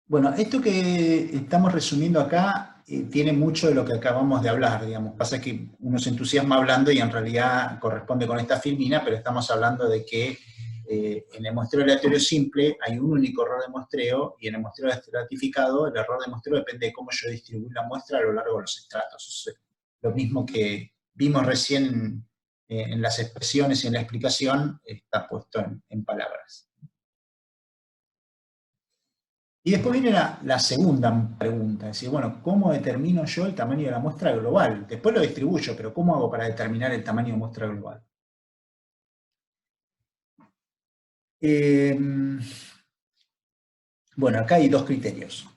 Bueno, esto que estamos resumiendo acá tiene mucho de lo que acabamos de hablar, digamos. Pasa que uno se entusiasma hablando y en realidad corresponde con esta filmina, pero estamos hablando de que en el muestreo aleatorio simple hay un único error de muestreo y en el muestreo estratificado el error de muestreo depende de cómo yo distribuyo la muestra a lo largo de los estratos. Eso es lo mismo que vimos recién en las expresiones y en la explicación, está puesto en palabras. Y después viene la segunda pregunta, es decir, bueno, ¿cómo determino yo el tamaño de la muestra global? Después lo distribuyo, pero ¿cómo hago para determinar el tamaño de muestra global? Bueno, acá hay dos criterios.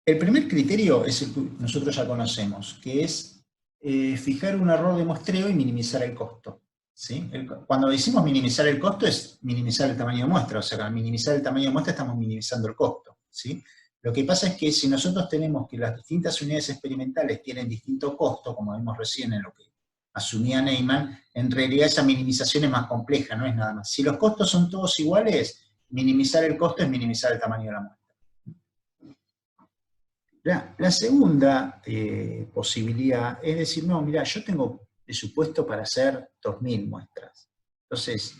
El primer criterio es el que nosotros ya conocemos, que es fijar un error de muestreo y minimizar el costo. ¿Sí? Cuando decimos minimizar el costo es minimizar el tamaño de muestra, o sea, al minimizar el tamaño de muestra estamos minimizando el costo. ¿Sí? Lo que pasa es que si nosotros tenemos que las distintas unidades experimentales tienen distinto costo, como vimos recién en lo que asumía Neyman, en realidad esa minimización es más compleja, no es nada más. Si los costos son todos iguales, minimizar el costo es minimizar el tamaño de la muestra. La segunda posibilidad es decir, no, mira, yo tengo presupuesto para hacer 2000 muestras. Entonces,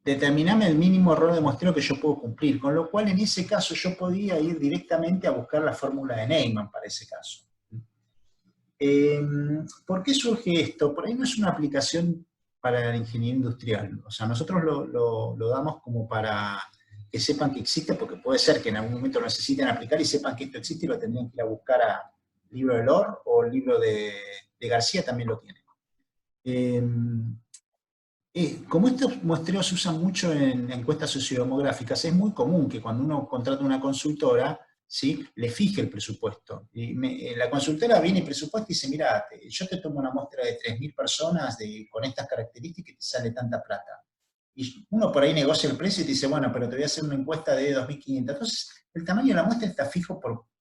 determiname el mínimo error de muestreo que yo puedo cumplir, con lo cual en ese caso yo podía ir directamente a buscar la fórmula de Neyman para ese caso. ¿Por qué surge esto? Por ahí no es una aplicación para la ingeniería industrial. O sea, nosotros lo damos como para que sepan que existe, porque puede ser que en algún momento lo necesiten aplicar y sepan que esto existe y lo tendrían que ir a buscar a libro de Lor o el libro de García también lo tiene. Como estos muestreos se usan mucho en encuestas sociodemográficas, es muy común que cuando uno contrata una consultora, ¿sí?, le fije el presupuesto. La consultora viene y presupuesta y dice, mira, yo te tomo una muestra de 3000 personas con estas características y te sale tanta plata. Y uno por ahí negocia el precio y te dice, bueno, pero te voy a hacer una encuesta de 2500. Entonces, el tamaño de la muestra está fijo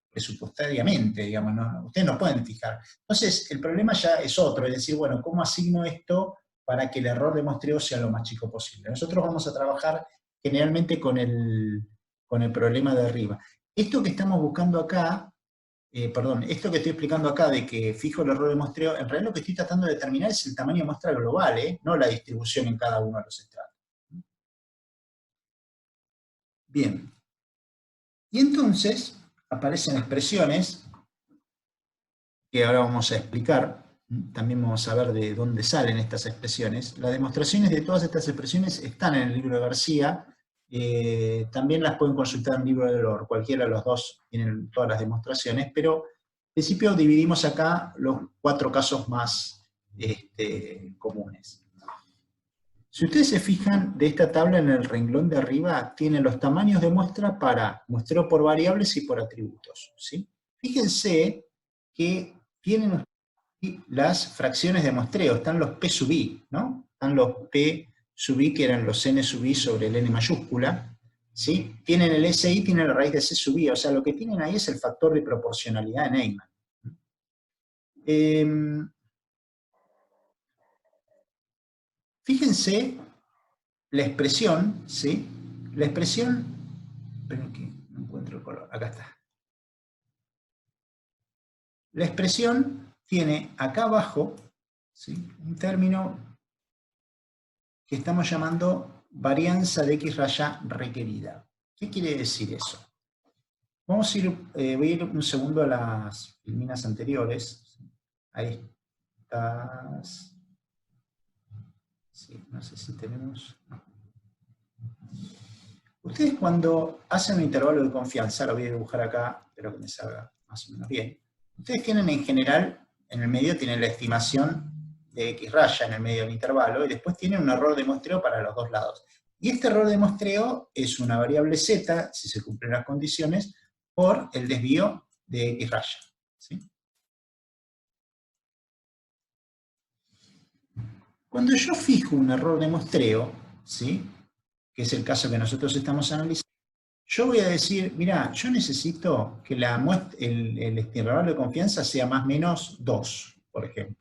presupuestariamente, digamos, ¿no? Ustedes no pueden fijar. Entonces, el problema ya es otro, es decir, bueno, ¿cómo asigno esto para que el error de muestreo sea lo más chico posible? Nosotros vamos a trabajar generalmente con el problema de arriba. Esto que estamos buscando acá, perdón, esto que estoy explicando acá de que fijo el error de muestreo, en realidad lo que estoy tratando de determinar es el tamaño de muestra global, no la distribución en cada uno de los estratos. Bien. Y entonces aparecen expresiones que ahora vamos a explicar. También vamos a ver de dónde salen estas expresiones. Las demostraciones de todas estas expresiones están en el libro de García. También las pueden consultar en el libro de Lor. Cualquiera de los dos tienen todas las demostraciones, pero en principio dividimos acá los 4 casos más comunes. Si ustedes se fijan, de esta tabla en el renglón de arriba tienen los tamaños de muestra para muestreo por variables y por atributos. ¿Sí? Fíjense que tienen las fracciones de muestreo, están los P sub I, ¿no? Están los P sub I, que eran los N sub I sobre el N mayúscula, ¿sí? Tienen el SI, tienen la raíz de C sub I, o sea, lo que tienen ahí es el factor de proporcionalidad de Neyman. Fíjense la expresión, ¿sí? La expresión, esperen que no encuentro el color, acá está. La expresión tiene acá abajo, ¿sí?, un término que estamos llamando varianza de X raya requerida. ¿Qué quiere decir eso? Vamos a ir, voy a ir un segundo a las filminas anteriores. Ahí estás. Sí, no sé si tenemos. Ustedes cuando hacen un intervalo de confianza, lo voy a dibujar acá, espero que me salga más o menos bien. Ustedes tienen en general, en el medio tienen la estimación de X raya en el medio del intervalo, y después tienen un error de muestreo para los dos lados. Y este error de muestreo es una variable z, si se cumplen las condiciones, por el desvío de X raya. ¿Sí? Cuando yo fijo un error de muestreo, ¿sí?, que es el caso que nosotros estamos analizando, yo voy a decir, mira, yo necesito que el intervalo de confianza sea más o menos 2, por ejemplo.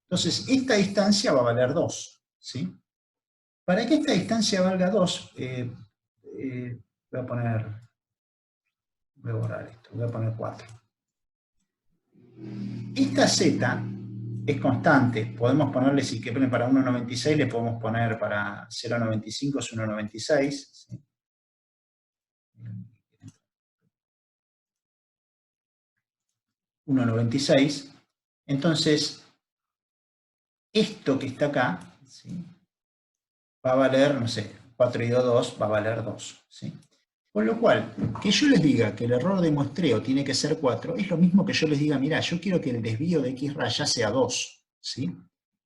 Entonces, esta distancia va a valer 2. ¿Sí? Para que esta distancia valga 2, voy a poner voy a borrar esto, voy a poner 4. Esta Z es constante, podemos ponerle, si quieren para 1,96, le podemos poner para 0,95 es 1,96, ¿sí? 1,96. Entonces, esto que está acá, ¿sí?, va a valer, no sé, 4 y 2, va a valer 2. ¿Sí? Con lo cual, que yo les diga que el error de muestreo tiene que ser 4, es lo mismo que yo les diga, mira, yo quiero que el desvío de X raya sea 2. ¿Sí?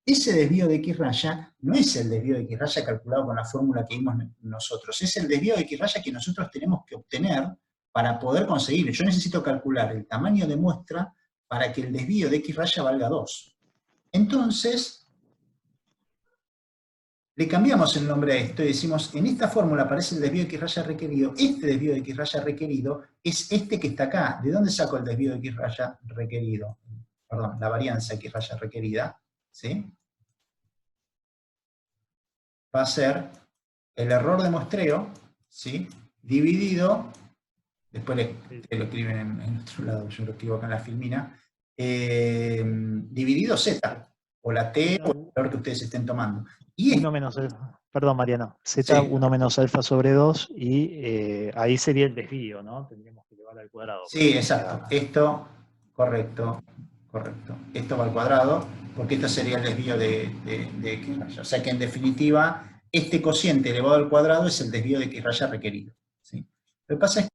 Ese desvío de X raya no es el desvío de X raya calculado con la fórmula que vimos nosotros, es el desvío de X raya que nosotros tenemos que obtener para poder conseguir. Yo necesito calcular el tamaño de muestra para que el desvío de X raya valga 2. Entonces, le cambiamos el nombre a esto y decimos, en esta fórmula aparece el desvío de X raya requerido, este desvío de X raya requerido es este que está acá. ¿De dónde saco el desvío de X raya requerido? Perdón, la varianza X raya requerida, ¿sí? Va a ser el error de muestreo, ¿sí?, dividido, después lo escriben en otro lado, yo lo escribo acá en la filmina, dividido Z, o la T, o el valor que ustedes estén tomando. Y 1 menos alfa, perdón Mariano, Z sí, 1 menos alfa sobre 2 y ahí sería el desvío, ¿no? Tendríamos que llevar al cuadrado. sí, exacto. Esto, correcto, correcto. Esto va al cuadrado, porque esto sería el desvío de X raya. O sea que en definitiva, este cociente elevado al cuadrado es el desvío de X raya requerido. ¿Sí? Lo que pasa es que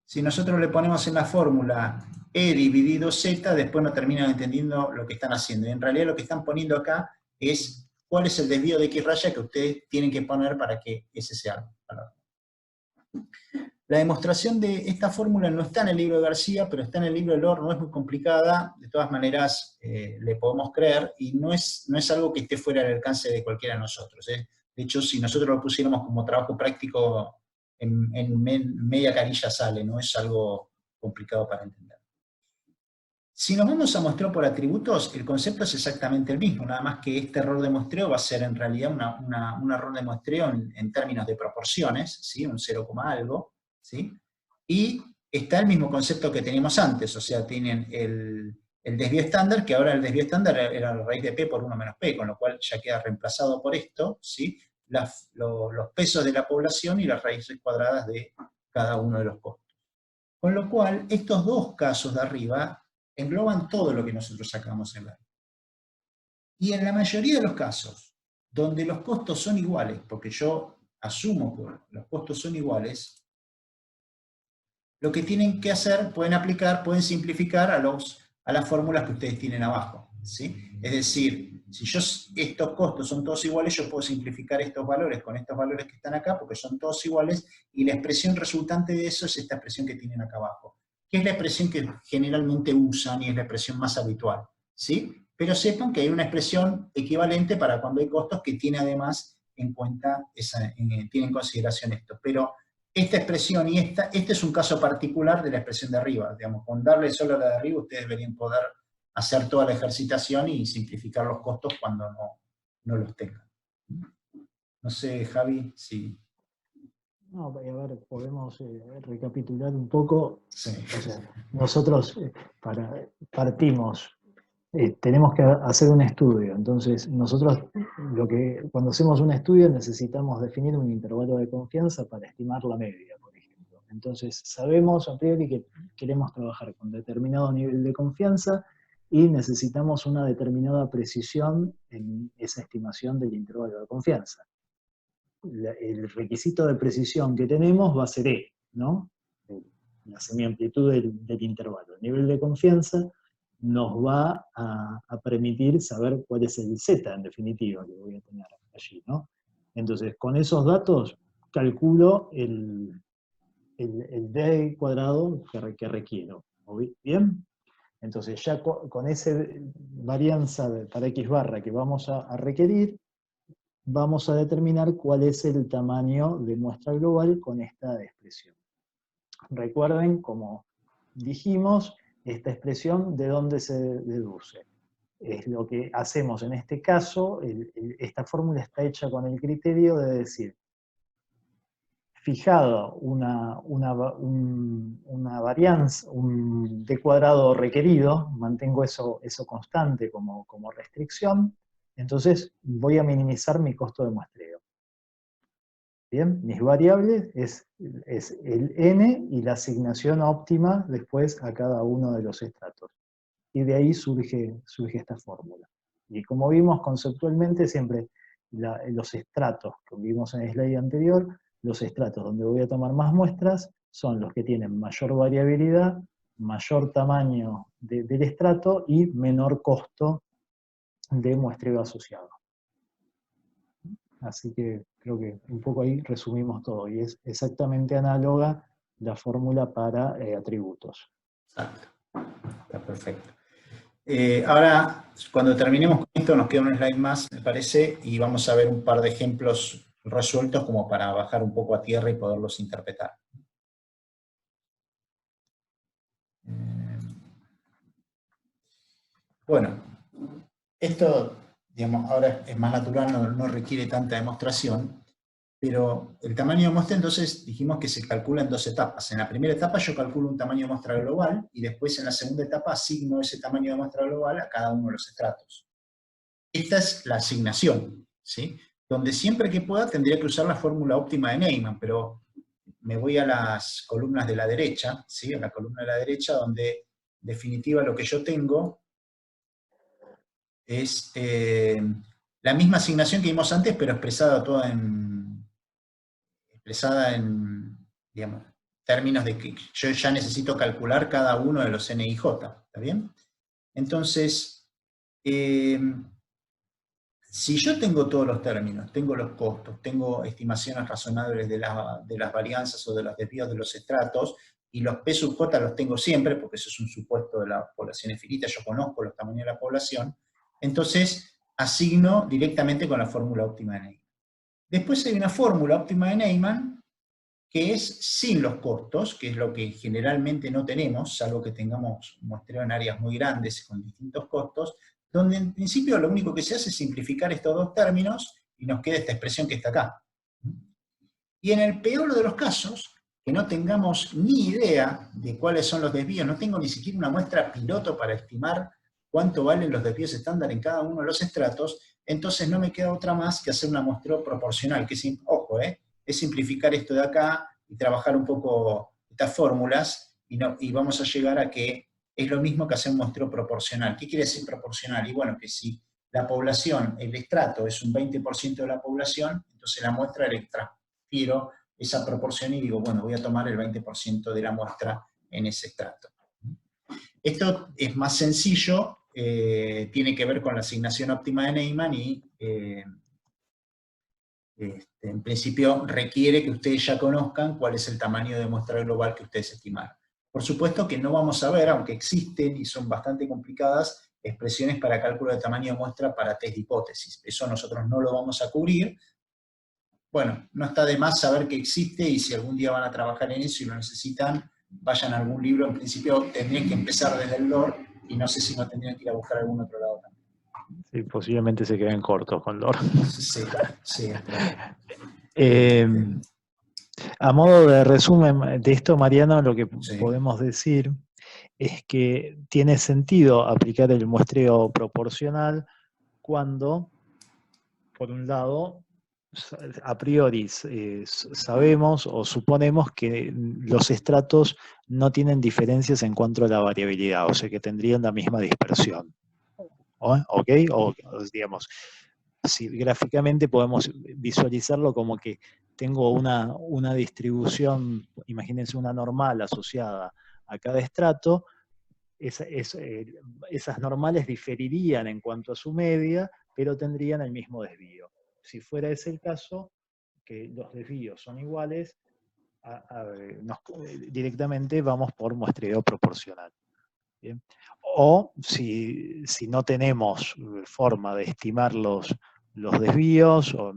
si nosotros le ponemos en la fórmula E dividido Z, después no terminan entendiendo lo que están haciendo. Y en realidad lo que están poniendo acá es cuál es el desvío de X raya que ustedes tienen que poner para que ese sea el valor. La demostración de esta fórmula no está en el libro de García, pero está en el libro de Lohr, no es muy complicada, de todas maneras le podemos creer, y no es algo que esté fuera del alcance de cualquiera de nosotros. De hecho, si nosotros lo pusiéramos como trabajo práctico, en media carilla sale, no es algo complicado para entender. Si nos vamos a muestreo por atributos, el concepto es exactamente el mismo, nada más que este error de muestreo va a ser en realidad un error de muestreo en términos de proporciones, ¿sí?, un 0, algo, ¿sí? Y está el mismo concepto que teníamos antes, o sea, tienen el desvío estándar, que ahora el desvío estándar era la raíz de P por 1 menos P, con lo cual ya queda reemplazado por esto, ¿sí?, los pesos de la población y las raíces cuadradas de cada uno de los costos. Con lo cual, estos dos casos de arriba engloban todo lo que nosotros acabamos de ver. Y en la mayoría de los casos, donde los costos son iguales, porque yo asumo que los costos son iguales, lo que tienen que hacer, pueden simplificar a las fórmulas que ustedes tienen abajo, ¿sí? Es decir, si estos costos son todos iguales, yo puedo simplificar estos valores con estos valores que están acá, porque son todos iguales, y la expresión resultante de eso es esta expresión que tienen acá abajo, que es la expresión que generalmente usan y es la expresión más habitual, ¿sí? Pero sepan que hay una expresión equivalente para cuando hay costos que tiene además en cuenta, tiene en consideración esto. Pero esta expresión y este es un caso particular de la expresión de arriba. Digamos, con darle solo a la de arriba, ustedes deberían poder hacer toda la ejercitación y simplificar los costos cuando no los tengan. No sé, Javi, si... No, a ver, podemos recapitular un poco. Sí. O sea, nosotros partimos, tenemos que hacer un estudio. Entonces, nosotros cuando hacemos un estudio necesitamos definir un intervalo de confianza para estimar la media, por ejemplo. Entonces, sabemos a priori que queremos trabajar con determinado nivel de confianza y necesitamos una determinada precisión en esa estimación del intervalo de confianza. El requisito de precisión que tenemos va a ser E, ¿no? La semiamplitud del intervalo. El nivel de confianza nos va a permitir saber cuál es el Z, en definitiva, que voy a tener allí, ¿no? Entonces, con esos datos, calculo el D cuadrado que requiero. ¿Bien? Entonces, ya con esa varianza para X barra que vamos a requerir, vamos a determinar cuál es el tamaño de muestra global con esta expresión. Recuerden, como dijimos, esta expresión de dónde se deduce. Es lo que hacemos en este caso, esta fórmula está hecha con el criterio de decir, fijado una varianza, un d cuadrado requerido, mantengo eso constante como restricción, entonces voy a minimizar mi costo de muestreo. Bien, mis variables es el n y la asignación óptima después a cada uno de los estratos. Y de ahí surge esta fórmula. Y como vimos conceptualmente, siempre los estratos que vimos en el slide anterior, los estratos donde voy a tomar más muestras son los que tienen mayor variabilidad, mayor tamaño del estrato y menor costo de muestreo asociado. Así que creo que un poco ahí resumimos todo, y es exactamente análoga la fórmula para atributos. Exacto. Está perfecto. Ahora, cuando terminemos con esto, nos queda un slide más, me parece, y vamos a ver un par de ejemplos resueltos como para bajar un poco a tierra y poderlos interpretar. Bueno, esto, digamos, ahora es más natural, no requiere tanta demostración, pero el tamaño de muestra, entonces, dijimos que se calcula en dos etapas. En la primera etapa yo calculo un tamaño de muestra global, y después en la segunda etapa asigno ese tamaño de muestra global a cada uno de los estratos. Esta es la asignación, ¿sí? Donde siempre que pueda tendría que usar la fórmula óptima de Neyman, pero me voy a las columnas de la derecha, ¿sí? A la columna de la derecha, donde en definitiva lo que yo tengo es la misma asignación que vimos antes, pero expresada en, digamos, términos de que yo ya necesito calcular cada uno de los n y j, ¿está bien? Entonces, si yo tengo todos los términos, tengo los costos, tengo estimaciones razonables de las varianzas o de los desvíos de los estratos, y los P sub J los tengo siempre, porque eso es un supuesto de la población finita, yo conozco los tamaños de la población, entonces asigno directamente con la fórmula óptima de Neyman. Después hay una fórmula óptima de Neyman que es sin los costos, que es lo que generalmente no tenemos, salvo que tengamos muestreo en áreas muy grandes con distintos costos, donde en principio lo único que se hace es simplificar estos dos términos y nos queda esta expresión que está acá. Y en el peor de los casos, que no tengamos ni idea de cuáles son los desvíos, no tengo ni siquiera una muestra piloto para estimar cuánto valen los desvíos estándar en cada uno de los estratos, entonces no me queda otra más que hacer una muestreo proporcional, que es, ojo, es simplificar esto de acá y trabajar un poco estas fórmulas, y vamos a llegar a que es lo mismo que hacer un muestreo proporcional. ¿Qué quiere decir proporcional? Y bueno, que si la población, el estrato es un 20% de la población, entonces la muestra le transfiero esa proporción y digo, bueno, voy a tomar el 20% de la muestra en ese estrato. Esto es más sencillo, tiene que ver con la asignación óptima de Neyman y en principio requiere que ustedes ya conozcan cuál es el tamaño de muestra global que ustedes estimaron. Por supuesto que no vamos a ver, aunque existen y son bastante complicadas, expresiones para cálculo de tamaño de muestra para test de hipótesis. Eso nosotros no lo vamos a cubrir. Bueno, no está de más saber que existe, y si algún día van a trabajar en eso y lo necesitan, vayan a algún libro. En principio tendrían que empezar desde el LOR, y no sé si no tendrían que ir a buscar a algún otro lado también. Sí, posiblemente se queden cortos con LOR. Sí, sí. A modo de resumen de esto, Mariano, lo que Sí. podemos decir es que tiene sentido aplicar el muestreo proporcional cuando, por un lado, a priori sabemos o suponemos que los estratos no tienen diferencias en cuanto a la variabilidad, o sea que tendrían la misma dispersión. ¿Ok? O digamos, si gráficamente podemos visualizarlo como que tengo una distribución, imagínense una normal asociada a cada estrato, esas normales diferirían en cuanto a su media, pero tendrían el mismo desvío. Si fuera ese el caso, que los desvíos son iguales, directamente vamos por muestreo proporcional. ¿Bien? O si no tenemos forma de estimar los desvíos, o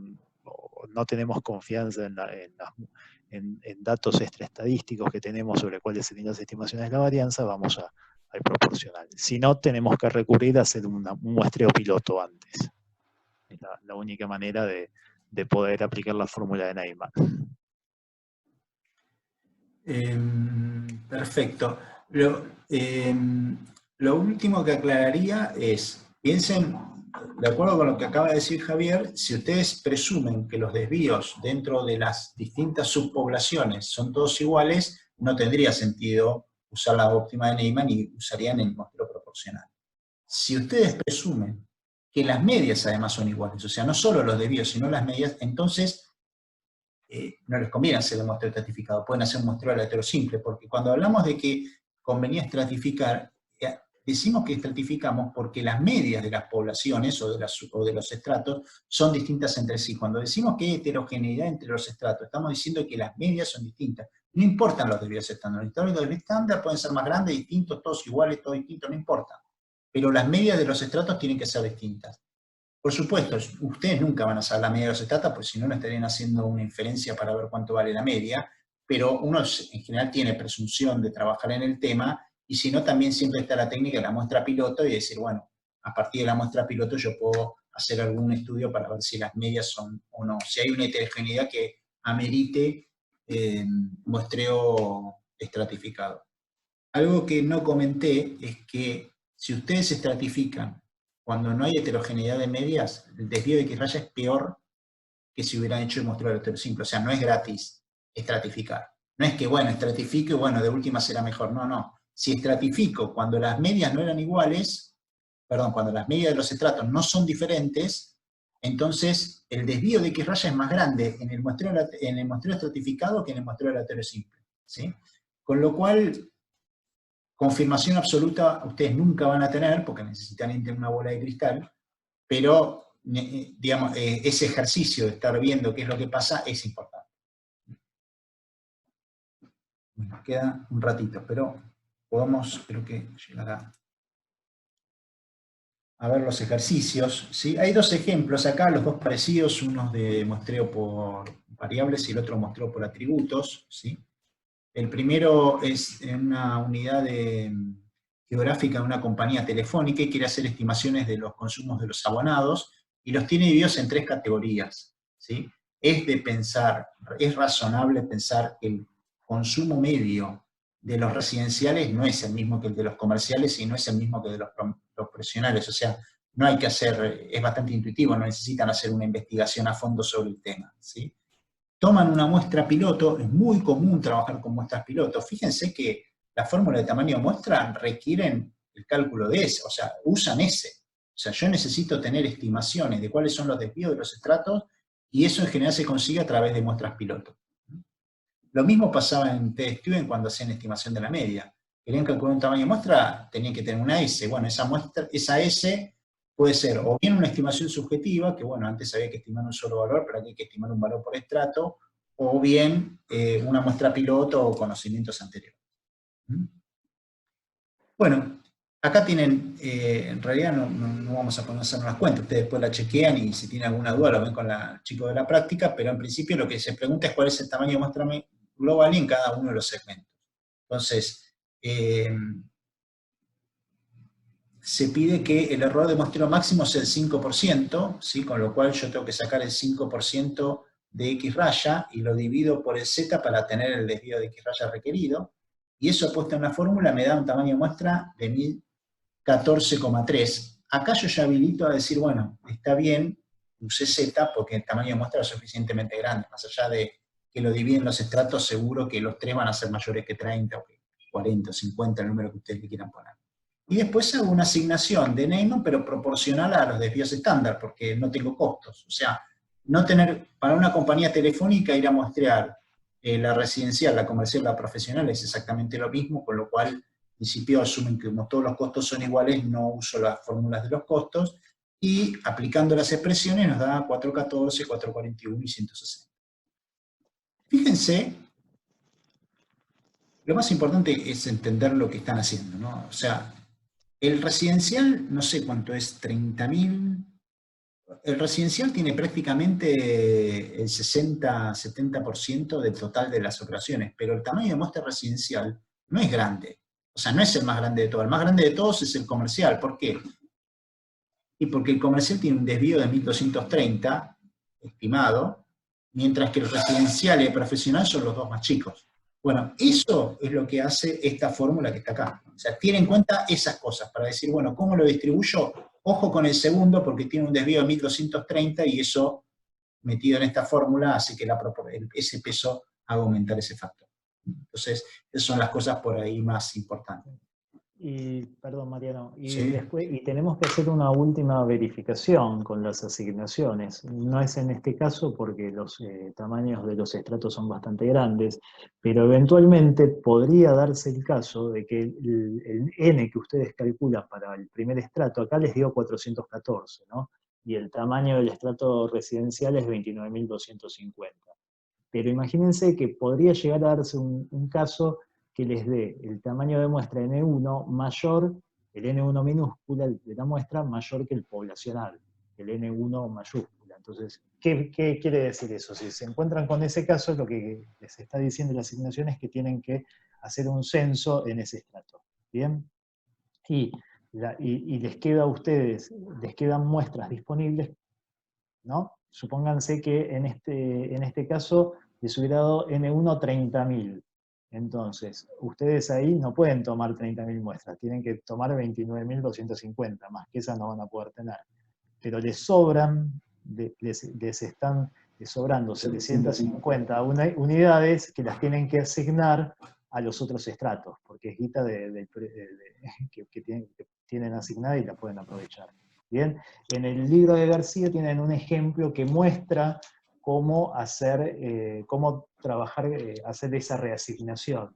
no tenemos confianza en datos extraestadísticos que tenemos sobre cuáles serían las estimaciones de la varianza, vamos al proporcional. Si no, tenemos que recurrir a hacer un muestreo piloto antes. Es la única manera de poder aplicar la fórmula de Neyman. Perfecto. Lo último que aclararía es, piensen, de acuerdo con lo que acaba de decir Javier, si ustedes presumen que los desvíos dentro de las distintas subpoblaciones son todos iguales, no tendría sentido usar la óptima de Neyman y usarían el muestreo proporcional. Si ustedes presumen que las medias además son iguales, o sea, no solo los desvíos, sino las medias, entonces no les conviene hacer el muestreo estratificado, pueden hacer un muestreo aleatorio simple, porque cuando hablamos de que convenía estratificar, decimos que estratificamos porque las medias de las poblaciones o de los estratos son distintas entre sí. Cuando decimos que hay heterogeneidad entre los estratos, estamos diciendo que las medias son distintas. No importan los desvíos estándar. Los desvíos estándar pueden ser más grandes, distintos, todos iguales, todos distintos, no importa. Pero las medias de los estratos tienen que ser distintas. Por supuesto, ustedes nunca van a saber la media de los estratos, pues si no, no estarían haciendo una inferencia para ver cuánto vale la media, pero uno en general tiene presunción de trabajar en el tema, y si no, también siempre está la técnica de la muestra piloto y decir, bueno, a partir de la muestra piloto yo puedo hacer algún estudio para ver si las medias son o no, si hay una heterogeneidad que amerite muestreo estratificado. Algo que no comenté es que si ustedes estratifican cuando no hay heterogeneidad de medias, el desvío de X raya es peor que si hubieran hecho el muestreo aleatorio simple. O sea, no es gratis estratificar. No es que, bueno, estratifico y bueno, de última será mejor. No, no. Si estratifico cuando las medias no eran iguales, perdón, cuando las medias de los estratos no son diferentes, entonces el desvío de X raya es más grande en el muestreo estratificado que en el muestreo aleatorio simple. ¿Sí? Con lo cual, confirmación absoluta ustedes nunca van a tener, porque necesitan una bola de cristal, pero digamos, ese ejercicio de estar viendo qué es lo que pasa es importante. Nos queda un ratito, pero podemos, creo que llegará a ver los ejercicios. ¿Sí? Hay dos ejemplos acá, los dos parecidos, uno de muestreo por variables y el otro muestreo por atributos. ¿Sí? El primero es en una unidad geográfica de una compañía telefónica y quiere hacer estimaciones de los consumos de los abonados y los tiene divididos en tres categorías. ¿Sí? Es razonable pensar que el consumo medio de los residenciales no es el mismo que el de los comerciales y no es el mismo que el de los profesionales. O sea, no hay que hacer, es bastante intuitivo, no necesitan hacer una investigación a fondo sobre el tema. ¿Sí? Toman una muestra piloto, es muy común trabajar con muestras piloto. Fíjense que la fórmula de tamaño de muestra requieren el cálculo de S, o sea, usan S. O sea, yo necesito tener estimaciones de cuáles son los desvíos de los estratos, y eso en general se consigue a través de muestras piloto. Lo mismo pasaba en TestStudent cuando hacían estimación de la media. Querían calcular un tamaño de muestra, tenían que tener una S. Bueno, esa S puede ser o bien una estimación subjetiva, que bueno, antes había que estimar un solo valor, pero aquí hay que estimar un valor por estrato, o bien una muestra piloto o conocimientos anteriores. Bueno, acá tienen, en realidad no vamos a poner a hacernos las cuentas, ustedes después la chequean y si tienen alguna duda lo ven con el chico de la práctica, pero en principio lo que se pregunta es cuál es el tamaño de muestra global y en cada uno de los segmentos. Entonces, se pide que el error de muestreo máximo sea el 5%, ¿sí? Con lo cual yo tengo que sacar el 5% de X raya y lo divido por el Z para tener el desvío de X raya requerido, y eso puesto en la fórmula me da un tamaño de muestra de 1014,3. Acá yo ya habilito a decir, bueno, está bien, usé Z porque el tamaño de muestra es suficientemente grande, más allá de que lo dividen los estratos, seguro que los tres van a ser mayores que 30 o que 40 o 50, el número que ustedes le quieran poner. Y después hago una asignación de Neyman, pero proporcional a los desvíos estándar, porque no tengo costos. O sea, no tener, para una compañía telefónica ir a muestrear la residencial, la comercial, la profesional es exactamente lo mismo, con lo cual, en principio asumen que como todos los costos son iguales, no uso las fórmulas de los costos, y aplicando las expresiones nos da 414, 441 y 160. Fíjense, lo más importante es entender lo que están haciendo, ¿no? O sea, el residencial, no sé cuánto es, 30.000. El residencial tiene prácticamente el 60-70% del total de las operaciones, pero el tamaño de muestra residencial no es grande. O sea, no es el más grande de todos. El más grande de todos es el comercial. ¿Por qué? Y porque el comercial tiene un desvío de 1230, estimado, mientras que el residencial y el profesional son los dos más chicos. Bueno, eso es lo que hace esta fórmula que está acá. O sea, tiene en cuenta esas cosas para decir, bueno, ¿cómo lo distribuyo? Ojo con el segundo porque tiene un desvío de 1230 y eso, metido en esta fórmula, hace que ese peso haga aumentar ese factor. Entonces, esas son las cosas por ahí más importantes. Y, perdón, Mariano, y ¿Sí? después tenemos que hacer una última verificación con las asignaciones. No es en este caso porque los tamaños de los estratos son bastante grandes, pero eventualmente podría darse el caso de que el N que ustedes calculan para el primer estrato, acá les dio 414, ¿no? Y el tamaño del estrato residencial es 29.250. Pero imagínense que podría llegar a darse un caso que les dé el tamaño de muestra N1 mayor, el N1 minúscula de la muestra mayor que el poblacional, el N1 mayúscula. Entonces, ¿qué quiere decir eso? Si se encuentran con ese caso, lo que les está diciendo la asignación es que tienen que hacer un censo en ese estrato. ¿Bien? Y les queda a ustedes, les quedan muestras disponibles, ¿no? Supónganse que en este caso les hubiera dado N1 30.000. Entonces, ustedes ahí no pueden tomar 30.000 muestras, tienen que tomar 29.250, más que esas no van a poder tener. Pero les sobran, les están sobrando 750 unidades que las tienen que asignar a los otros estratos, porque es guita que tienen asignada y la pueden aprovechar. Bien, en el libro de García tienen un ejemplo que muestra cómo trabajar, hacer esa reasignación.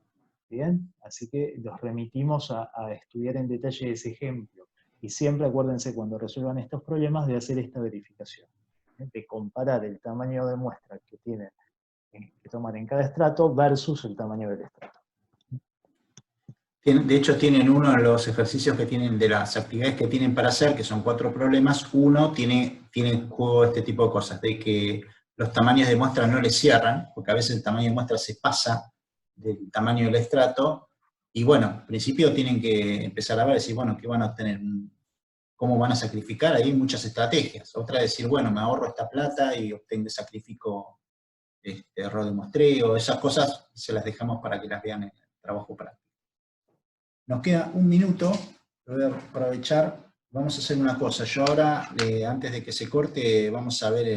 Bien, así que los remitimos a estudiar en detalle ese ejemplo. Y siempre acuérdense cuando resuelvan estos problemas de hacer esta verificación, de comparar el tamaño de muestra que tienen que tomar en cada estrato versus el tamaño del estrato. De hecho, tienen uno de los ejercicios que tienen, de las actividades que tienen para hacer, que son 4 problemas, uno tiene juego este tipo de cosas, de que los tamaños de muestra no les cierran, porque a veces el tamaño de muestra se pasa del tamaño del estrato, y bueno, en principio tienen que empezar a ver, decir, bueno, ¿qué van a obtener? ¿Cómo van a sacrificar? Ahí hay muchas estrategias. Otra es decir, bueno, me ahorro esta plata y sacrifico error de muestreo, esas cosas se las dejamos para que las vean en el trabajo práctico. Nos queda un minuto, lo voy a aprovechar. Vamos a hacer una cosa. Yo ahora, antes de que se corte, vamos a ver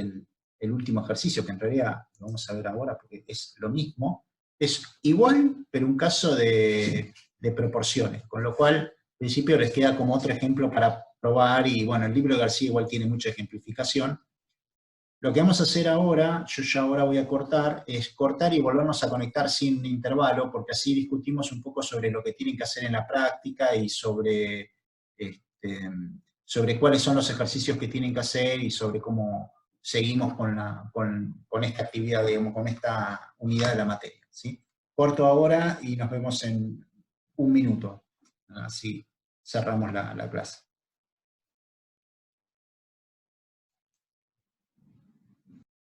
el último ejercicio, que en realidad lo vamos a ver ahora porque es lo mismo. Es igual, pero un caso de proporciones, con lo cual, al principio les queda como otro ejemplo para probar, y bueno, el libro de García igual tiene mucha ejemplificación. Lo que vamos a hacer ahora, yo ya ahora voy a cortar, es cortar y volvernos a conectar sin intervalo, porque así discutimos un poco sobre lo que tienen que hacer en la práctica y sobre cuáles son los ejercicios que tienen que hacer y sobre cómo seguimos con esta actividad, digamos, con esta unidad de la materia, ¿sí? Corto ahora y nos vemos en un minuto, así cerramos la clase.